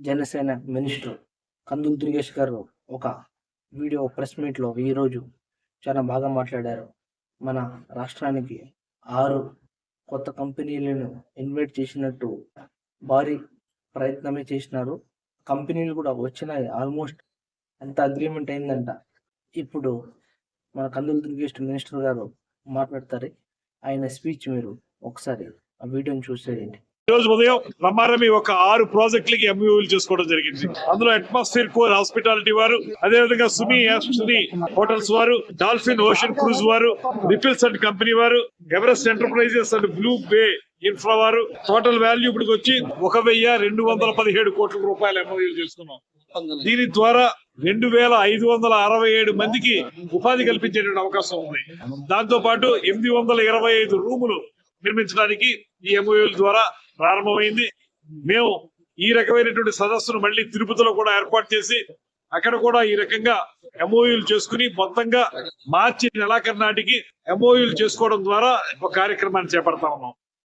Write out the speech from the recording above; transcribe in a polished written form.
Janasena minister కందులు దుర్గేష్ గారు ఒక వీడియో ప్రెస్ మీట్లో ఈరోజు చాలా బాగా మాట్లాడారు. మన రాష్ట్రానికి 6 కొత్త కంపెనీలను ఇన్వైట్ చేసినట్టు భారీ ప్రయత్నమే చేసినారు. కంపెనీలు కూడా వచ్చినాయి. ఆల్మోస్ట్ అంత అగ్రిమెంట్ అయిందంట. ఇప్పుడు మన కందులు దుర్గేష్ మినిస్టర్ గారు మాట్లాడతారు. ఆయన స్పీచ్ మీరు ఒకసారి ఆ వీడియోని చూసేయండి. ఈ రోజు ఉదయం రమారమి ఒక 6 ప్రాజెక్టులకి ఎంయూలు చేసుకోవడం జరిగింది. అందులో అట్మాస్ఫియర్ కోర్ హాస్పిటాలిటీ వారు, అదేవిధంగా సుమి హోటల్స్ వారు, డాల్ఫిన్ ఓషన్ క్రూజ్ వారు, రిపిల్స్ అండ్ కంపెనీ వారు, Everest Enterprises and Blue Bay Infra వారు టోటల్ వాల్యూ ఇప్పుడు వచ్చి 1,217 కోట్ల రూపాయలు ఎంయూలు చేసుకున్నాం. దీని ద్వారా 2,567 మందికి ఉపాధి కల్పించేటువంటి అవకాశం ఉంది. దాంతో పాటు 825 రూములు నిర్మించడానికి ఈ ఎంఓయూల ద్వారా ప్రారంభమైంది. మేము ఈ రకమైనటువంటి సదస్సును మళ్ళీ తిరుపతిలో కూడా ఏర్పాటు చేసి అక్కడ కూడా ఈ రకంగా ఎంఓయూలు చేసుకుని మొత్తంగా మార్చి నెలాఖరు నాటికి ఎంఓయూలు చేసుకోవడం ద్వారా ఒక కార్యక్రమాన్ని చేపడతా ఉన్నాం.